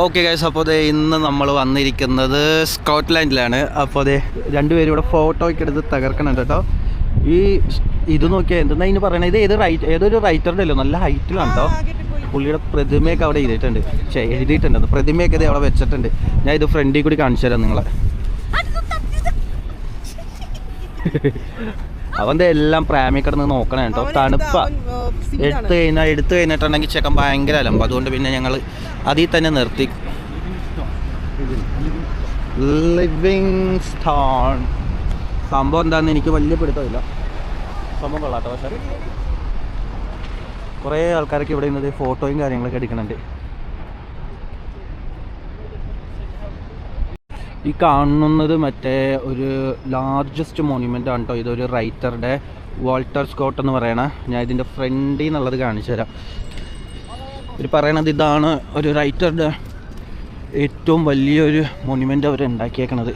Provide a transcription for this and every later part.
Okay guys, അപ്പോൾ അതെ ഇന്ന് നമ്മൾ വന്നിരിക്കുന്നത് സ്കോട്ട്ലാൻഡിലാണ്. അപ്പോൾ അതെ രണ്ടുപേരും ഇവിടെ ഫോട്ടോയ്ക്ക് എടുത്ത് തകർക്കണുണ്ട് കേട്ടോ. ഇത് നോക്കിയാൽ എന്തെന്നാ ഇതിന് പറയണത്, ഇത് ഏതൊരു റൈറ്ററുടെ അല്ലോ നല്ല ഹൈറ്റിലാണ് കേട്ടോ. പുള്ളിയുടെ പ്രതിമയൊക്കെ അവിടെ എഴുതിയിട്ടുണ്ട് പ്രതിമയൊക്കെ ഇത് അവിടെ വെച്ചിട്ടുണ്ട്. ഞാൻ ഇത് ഫ്രണ്ടിൽ കൂടി കാണിച്ചു തരാം നിങ്ങളെ. അവൻ്റെ എല്ലാം പ്രാമി കിടന്ന് നോക്കണേ കേട്ടോ. തണുപ്പ എടുത്തു കഴിഞ്ഞിട്ടുണ്ടെങ്കിൽ ചെക്കൻ ഭയങ്കര അലമ്പ്. അതുകൊണ്ട് പിന്നെ ഞങ്ങൾ അതിൽ തന്നെ നിർത്തി. ലിവിങ് സ്റ്റോൺ സംഭവം എന്താണെന്ന് എനിക്ക് വലിയ പിടുത്തമില്ല. സംഭവം കൊള്ളാട്ടോ. പക്ഷേ കുറേ ആൾക്കാരൊക്കെ ഇവിടെ നിന്നത് ഫോട്ടോയും കാര്യങ്ങളൊക്കെ എടുക്കുന്നുണ്ട്. ഈ കാണുന്നത് മറ്റേ ഒരു ലാർജസ്റ്റ് മോണ്യുമെൻ്റ് ആണ് കേട്ടോ. ഇതൊരു റൈറ്ററുടെ വാൾട്ടർ സ്കോട്ട് എന്ന് പറയണ. ഞാൻ ഇതിൻ്റെ ഫ്രണ്ടിൽ നിന്നുള്ളത് കാണിച്ചു തരാം. ഇവർ പറയണത് ഇതാണ് ഒരു റൈറ്ററുടെ ഏറ്റവും വലിയൊരു മോണ്യുമെൻ്റ് അവർ ഉണ്ടാക്കിയേക്കണത്.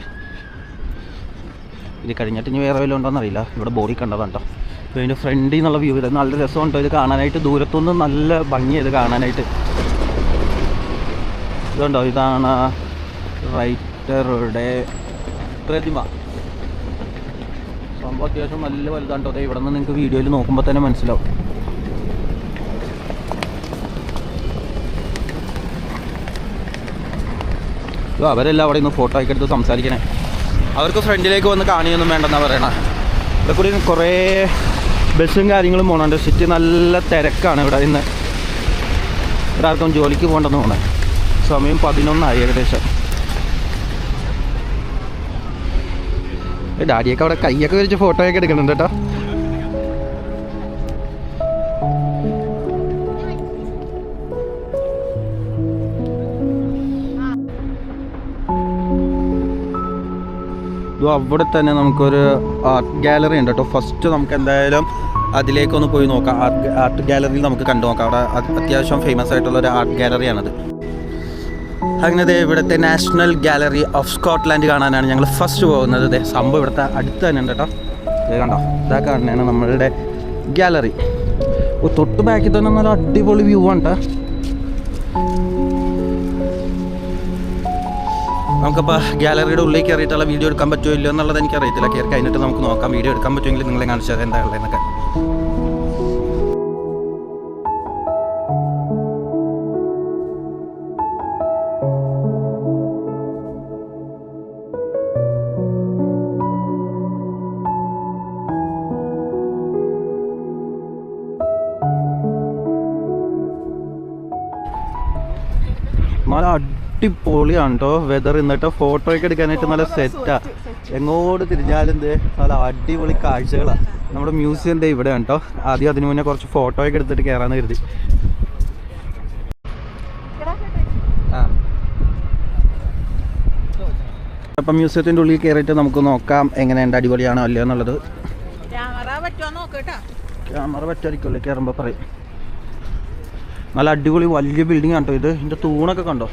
ഇത് കഴിഞ്ഞിട്ട് ഇനി വേറെ വല്ലതും ഉണ്ടോയെന്നറിയില്ല. ഇവിടെ ബോഡി കണ്ടതാണ് കേട്ടോ. അപ്പോൾ ഇതിൻ്റെ ഫ്രണ്ടിൽ നിന്നുള്ള വ്യൂ ഇത് നല്ല രസമുണ്ടോ ഇത് കാണാനായിട്ട്. ദൂരത്തുനിന്ന് നല്ല ഭംഗിയത് കാണാനായിട്ട്. ഇതുണ്ടോ, ഇതാണ് റൈറ്ററുടെ പ്രതിമ. സംഭവം അത്യാവശ്യം നല്ല വലുതാണ് കേട്ടോ. ഇവിടെ നിന്ന് നിങ്ങൾക്ക് വീഡിയോയിൽ നോക്കുമ്പോൾ തന്നെ മനസ്സിലാവും. അവരെല്ലാം അവിടെ നിന്ന് ഫോട്ടോ ഒക്കെ എടുത്ത് സംസാരിക്കണേ. അവർക്ക് ഫ്രണ്ടിലേക്ക് വന്ന് കാണിയൊന്നും വേണ്ടെന്നാണ് പറയണേ. ഇവിടെ കൂടി കുറേ ബസ്സും കാര്യങ്ങളും പോകണുണ്ട്. സിറ്റി നല്ല തിരക്കാണ് ഇവിടെ. ഇന്ന് ഇവിടെ ആർക്കും ജോലിക്ക് പോകണ്ടെന്ന് തോന്നേ. സമയം 11 ഏകദേശം. ഡാഡിയൊക്കെ അവിടെ കൈയൊക്കെ വിരിച്ച് ഫോട്ടോയൊക്കെ എടുക്കുന്നുണ്ട് കേട്ടോ. അവിടെ തന്നെ നമുക്കൊരു ആർട്ട് ഗാലറി ഉണ്ട് കേട്ടോ. ഫസ്റ്റ് നമുക്ക് എന്തായാലും അതിലേക്കൊന്ന് പോയി നോക്കാം. ആർട്ട് ഗാലറിയിൽ നമുക്ക് കണ്ടു നോക്കാം. അവിടെ അത്യാവശ്യം ഫേമസ് ആയിട്ടുള്ള ഒരു ആർട്ട് ഗാലറിയാണത്. അങ്ങനെ ഇവിടുത്തെ നാഷണൽ ഗാലറി ഓഫ് സ്കോട്ട്ലാൻഡ് കാണാനാണ് ഞങ്ങൾ ഫസ്റ്റ് പോകുന്നത്. സംഭവം ഇവിടുത്തെ അടുത്ത് തന്നെ ഉണ്ട് കേട്ടോ. കണ്ടോ, ഇതാ കാണുന്നതാണ് നമ്മളുടെ ഗാലറി. തൊട്ട് ബാക്കിൽ തന്നെ നല്ല അടിപൊളി വ്യൂ ആണ് കേട്ടോ. നമുക്കപ്പോൾ ഗാലറിയുടെ ഉള്ളിൽ കയറിയിട്ടുള്ള വീഡിയോ എടുക്കാൻ പറ്റുമോ ഇല്ലയോ എന്നുള്ളത് എനിക്കറിയത്തില്ല. കയറി കഴിഞ്ഞിട്ട് നമുക്ക് നോക്കാം. വീഡിയോ എടുക്കാൻ പറ്റുമെങ്കിൽ നിങ്ങളെ കാണിച്ചത് എന്താ ഉള്ളതെന്നൊക്കെ. നല്ല അടിപൊളിയാണ് കേട്ടോ വെതർ. എന്നിട്ട് ഫോട്ടോയൊക്കെ എടുക്കാനായിട്ട് നല്ല സെറ്റാണ്. എങ്ങോട്ട് തിരിഞ്ഞാലും നല്ല അടിപൊളി കാഴ്ചകളാണ്. നമ്മുടെ മ്യൂസിയം ഇവിടെയാണ് കേട്ടോ. ആദ്യം അതിന് മുന്നേ കുറച്ച് ഫോട്ടോയൊക്കെ എടുത്തിട്ട് കയറാമെന്ന് കരുതി. അപ്പം മ്യൂസിയത്തിൻ്റെ ഉള്ളിൽ കയറിയിട്ട് നമുക്ക് നോക്കാം എങ്ങനെയുണ്ട്, അടിപൊളിയാണോ അല്ലയോ എന്നുള്ളത്. ക്യാമറ പറ്റായിരിക്കുമല്ലേ കയറുമ്പോൾ പറയും. നല്ല അടിപൊളി വലിയ ബിൽഡിംഗ് ആണ് കേട്ടോ ഇത്. ഇതിൻ്റെ തൂണൊക്കെ കണ്ടോ,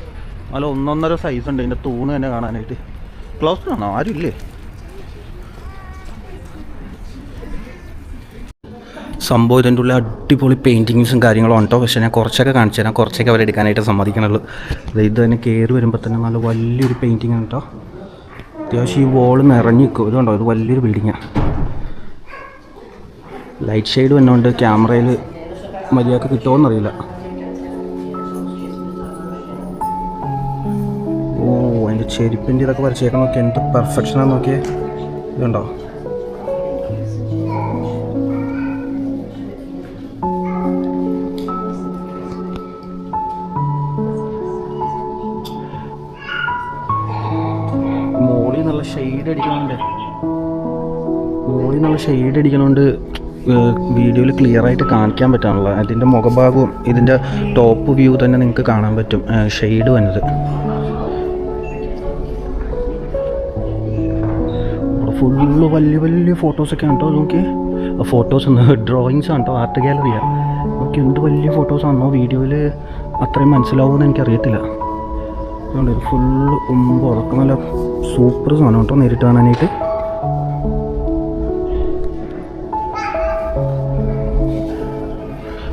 നല്ല 1.5 സൈസ് ഉണ്ട് ഇതിൻ്റെ തൂണ് തന്നെ കാണാനായിട്ട്. ക്ലോസ്ഡ് ആണോ, ആരുമില്ലേ? സംഭവം ഇതിൻ്റെ ഉള്ളിൽ അടിപൊളി പെയിൻറ്റിങ്സും കാര്യങ്ങളും ഉണ്ടോ. പക്ഷേ ഞാൻ കുറച്ചൊക്കെ കാണിച്ചു തരാം. കുറച്ചൊക്കെ അവരെടുക്കാനായിട്ട് സമ്മതിക്കണുള്ളൂ. ഇത് തന്നെ കയറി വരുമ്പോൾ തന്നെ നല്ല വലിയൊരു പെയിൻറ്റിങ് ആണ് കേട്ടോ. അത്യാവശ്യം ഈ വോള് നിറഞ്ഞു നിൽക്കും. ഇതുണ്ടോ, ഇത് വലിയൊരു ബിൽഡിങ്ങാണ്. ലൈറ്റ് ഷെയ്ഡ് വന്നുകൊണ്ട് ക്യാമറയിൽ മര്യാദക്ക് കിട്ടുമോയെന്നറിയില്ല. അതിൻ്റെ ചെരുപ്പിൻ്റെ ഇതൊക്കെ വരച്ചേക്കാൻ നോക്കിയാൽ എന്ത് പെർഫെക്ഷനാന്ന് നോക്കിയേ. ഇതുണ്ടോ, മോളിൽ നല്ല ഷെയ്ഡ് അടിക്കണോണ്ട് വീഡിയോയിൽ ക്ലിയർ ആയിട്ട് കാണിക്കാൻ പറ്റാനുള്ള. അതിൻ്റെ മുഖഭാഗവും ഇതിൻ്റെ ടോപ്പ് വ്യൂ തന്നെ നിങ്ങൾക്ക് കാണാൻ പറ്റും ഷെയ്ഡ് വന്നത്. ഫുള്ള് വലിയ വലിയ ഫോട്ടോസൊക്കെ ആണ് കേട്ടോ. നോക്കി ഫോട്ടോസ് ഡ്രോയിങ്സ് ആണ് കേട്ടോ. ആർട്ട് ഗാലറിയാണ്. നോക്കി എന്ത് വലിയ ഫോട്ടോസാണോ. വീഡിയോയിൽ അത്രയും മനസ്സിലാവുമെന്ന് എനിക്കറിയത്തില്ല. അതുകൊണ്ട് ഫുള്ള് അതൊക്കെ നല്ല സൂപ്പർ സാധനം കേട്ടോ നേരിട്ട് കാണാനായിട്ട്.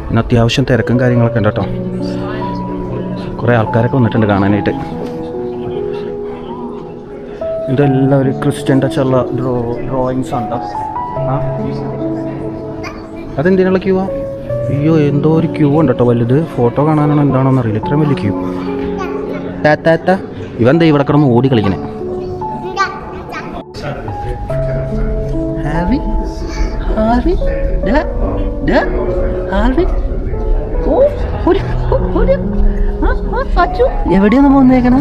പിന്നെ അത്യാവശ്യം തിരക്കും കാര്യങ്ങളൊക്കെ ഉണ്ട് കേട്ടോ. കുറേ ആൾക്കാരൊക്കെ വന്നിട്ടുണ്ട് കാണാനായിട്ട്. ഇതെല്ലാം ഒരു ക്രിസ്ത്യൻ ടച്ചുള്ള ഡ്രോയിങ്സ് ഉണ്ടോ? ആ അതെന്തിനുള്ള ക്യൂ ആ? അയ്യോ എന്തോ ഒരു ക്യൂ ഉണ്ട് കേട്ടോ വലുത്. ഫോട്ടോ കാണാനാണോ എന്താണോന്ന് അറിയില്ല, ഇത്രയും വലിയ ക്യൂ. താത്ത ഇവന്താ ഇവിടെ കിടന്ന് ഓടി കളിക്കണേ. എവിടെയാണ് നമ്മൾ വന്നേക്കണേ?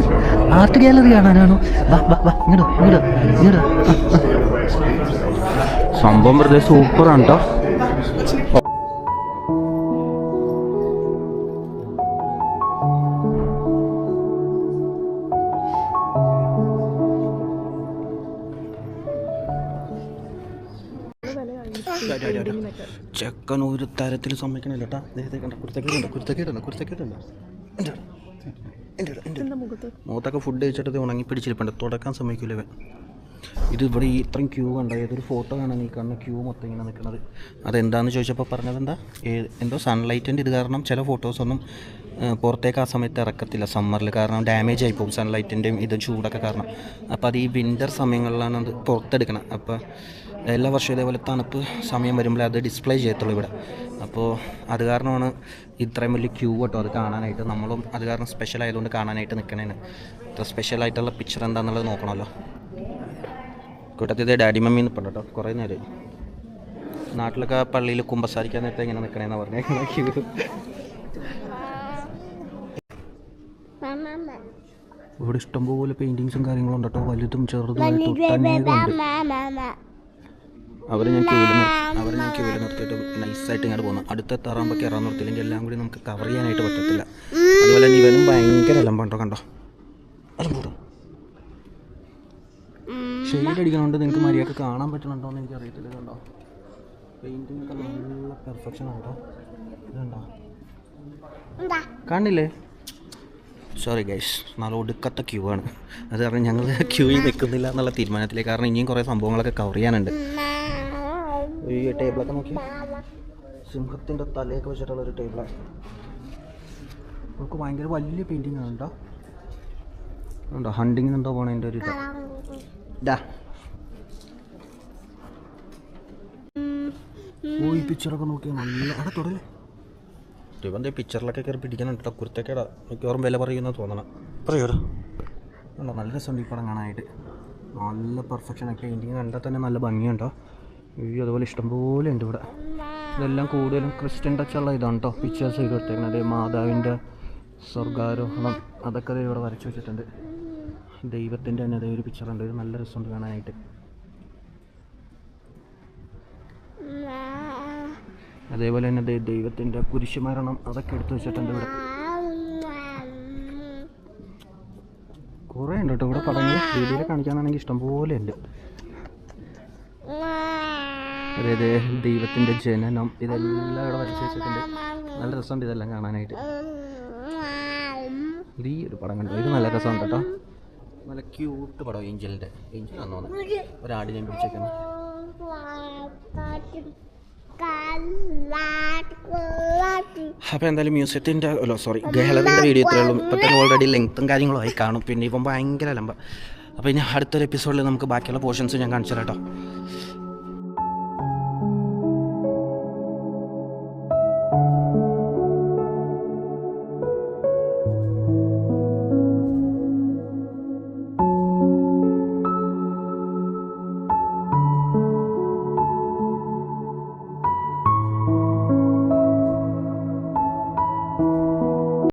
Art gallery കാണാനാണോ? ഇങ്ങോട്ട് സംഭവം വെറുതെ സൂപ്പറാണ് കേട്ടോ. ചെക്കൻ ഒരു തരത്തിൽ സമ്മതിക്കണില്ല കേട്ടാ. കുരുത്തക്കേടുണ്ട്. മുഖത്തൊക്കെ ഫുഡ് കഴിച്ചിട്ട് ഉണങ്ങി പിടിച്ചിരിപ്പുണ്ട്. തുടക്കാൻ സമ്മതിക്കില്ല ഇവൻ. ഇത് ഇവിടെ ഈ ഇത്രയും ക്യൂ കണ്ട ഏതൊരു ഫോട്ടോ കാണാൻ ഈ കാണുന്ന ക്യൂ മൊത്തം ഇങ്ങനെ നിൽക്കുന്നത്. അതെന്താണെന്ന് ചോദിച്ചപ്പോൾ പറഞ്ഞത് എന്തോ സൺലൈറ്റിൻ്റെ ഇത് കാരണം ചില ഫോട്ടോസൊന്നും പുറത്തേക്ക് ആ സമയത്ത് ഇറക്കത്തില്ല സമ്മറിൽ, കാരണം ഡാമേജ് ആയി പോകും സൺലൈറ്റിൻ്റെയും ഇത് ചൂടൊക്കെ കാരണം. അപ്പോൾ അത് ഈ വിൻ്റർ സമയങ്ങളിലാണ് അത് പുറത്തെടുക്കണം. അപ്പോൾ എല്ലാ വർഷവും ഇതേപോലെ തണുപ്പ് സമയം വരുമ്പോൾ അത് ഡിസ്പ്ലേ ചെയ്യത്തുള്ളൂ ഇവിടെ. അപ്പോൾ അത് കാരണമാണ് ഇത്രയും വലിയ ക്യൂ കേട്ടോ അത് കാണാനായിട്ട്. നമ്മളും അത് കാരണം സ്പെഷ്യൽ ആയതുകൊണ്ട് കാണാനായിട്ട് നിൽക്കണേന്. ഇത്ര സ്പെഷ്യലായിട്ടുള്ള പിക്ചർ എന്താണെന്നുള്ളത് നോക്കണമല്ലോ. കൂട്ടത്തിൽ ഡാഡി മമ്മി നിൽപ്പുണ്ട് കേട്ടോ കുറേ നേരം. നാട്ടിലൊക്കെ പള്ളിയിൽ കുമ്പസാരിക്കാൻ നേരത്തെ ഇങ്ങനെ നിൽക്കണേന്നാണ് പറഞ്ഞത്. ക്യൂ ഇവിടെ ഇഷ്ടംപോലെ പെയിൻറ്റിങ്സും കാര്യങ്ങളും ഉണ്ട് കേട്ടോ, വലുതും ചെറുതുമായിട്ട് ഒട്ടനേകമുണ്ട്. അവരെ ഞാൻ ക്യൂവിൽ നിർത്തിയിട്ട് നൈസായിട്ട് ഇങ്ങോട്ട് പോകുന്നു. അടുത്ത തറാകുമ്പോൾ കയറാൻ നിർത്തിയില്ലെങ്കിൽ എല്ലാം കൂടി നമുക്ക് കവർ ചെയ്യാനായിട്ട് പറ്റത്തില്ല. അതുപോലെ തന്നെ ഇവനും ഭയങ്കര അലമ്പുണ്ടോ കണ്ടോ, അലമ്പൂടും. ഷെയ്ഡ് അടിക്കണോണ്ട് നിങ്ങൾക്ക് മര്യാദക്ക് കാണാൻ പറ്റണുണ്ടോ എന്ന് എനിക്ക് അറിയത്തില്ല. കണ്ടോ പെയിൻറ്റിങ് ഒക്കെ നല്ല പെർഫെക്ഷൻ ഉണ്ടോ, ഇതുണ്ടോ കാണില്ലേ? സോറി ഗൈസ്, നല്ല ഒടുക്കത്തെ ക്യൂ ആണ്. അത് കാരണം ഞങ്ങൾ ക്യൂയിൽ നിൽക്കുന്നില്ല എന്നുള്ള തീരുമാനത്തിലേക്ക്. കാരണം ഇനിയും കുറേ സംഭവങ്ങളൊക്കെ കവർ ചെയ്യാനുണ്ട്. ഈ ടേബിളൊക്കെ നോക്കി സിംഹത്തിൻ്റെ തലയൊക്കെ വെച്ചിട്ടുള്ളൊരു ടേബിളാണ്. നമുക്ക് ഭയങ്കര വലിയ പെയിൻറ്റിങ് ആണ് കേട്ടോ. ഉണ്ടോ ഹണ്ടിങ്ങിന് എന്തോ പോണതിൻ്റെ ഒരു ഇതാ. ഓ ഈ പിക്ചറൊക്കെ നോക്കിയാൽ നല്ല അവിടെ തുടങ്ങി. ഇവൻ്റെ പിക്ചറിലൊക്കെ കയറി പിടിക്കാനുണ്ട് കേട്ടോ. കുരുത്തക്കേടാ മിക്കവാറും വില പറയുമെന്ന് തോന്നണം. പറയൂടോ ഉണ്ടോ, നല്ല രസമുണ്ട് ഈ പടം കാണാനായിട്ട്. നല്ല പെർഫെക്ഷനൊക്കെ പെയിൻറ്റിങ് കണ്ടാൽ തന്നെ നല്ല ഭംഗിയുണ്ടോ. ഈ അതുപോലെ ഇഷ്ടംപോലെ ഉണ്ട് ഇവിടെ. ഇതെല്ലാം കൂടുതലും ക്രിസ്ത്യൻ ടച്ചുള്ള ഇതാണ് കേട്ടോ പിക്ചേഴ്സ് ചെയ്ത് കൊടുത്തേക്കുന്നത്. മാതാവിൻ്റെ സ്വർഗാരോഹണം അതൊക്കെ ഇവിടെ വരച്ച് വെച്ചിട്ടുണ്ട്. ദൈവത്തിൻ്റെ തന്നെ അതേ ഒരു പിക്ചറുണ്ട്. ഇത് നല്ല രസമുണ്ട് കാണാനായിട്ട്. അതേപോലെ തന്നെ ദൈവത്തിൻ്റെ കുരിശുമരണം അതൊക്കെ എടുത്ത് വെച്ചിട്ടുണ്ട് ഇവിടെ. കുറേ ഉണ്ട് കേട്ടോ ഇവിടെ. പടങ്ങൾ വീഡിയോയിൽ കാണിക്കാനാണെങ്കിൽ ഇഷ്ടംപോലെ ഉണ്ട്. അതായത് ദൈവത്തിൻ്റെ ജനനം ഇതെല്ലാം ഇവിടെ വരച്ച് വെച്ചിട്ടുണ്ട്. നല്ല രസമുണ്ട് ഇതെല്ലാം കാണാനായിട്ട്. ഇത് ഈ ഒരു പടം കണ്ടു, ഇത് നല്ല രസമുണ്ട് കേട്ടോ. നല്ല ക്യൂട്ട് പടം. ഏഞ്ചലിൻ്റെ ആണെന്ന് തോന്നുന്നു. ഒരാടിനെയും പിടിച്ചേക്കുന്നത്. അപ്പോൾ എന്തായാലും മ്യൂസിയത്തിൻ്റെ ഗാലറിയുടെ വീഡിയോ ഇത്രയേ ഉള്ളൂ. ഇപ്പം തന്നെ ഓൾറെഡി ലെങ്ത്തും കാര്യങ്ങളും ആയി കാണും. പിന്നെ ഇപ്പം ഭയങ്കര ലംബ. അപ്പോൾ ഇനി അടുത്തൊരു എപ്പിസോഡിൽ നമുക്ക് ബാക്കിയുള്ള പോർഷൻസ് ഞാൻ കാണിച്ചു തരാം കേട്ടോ.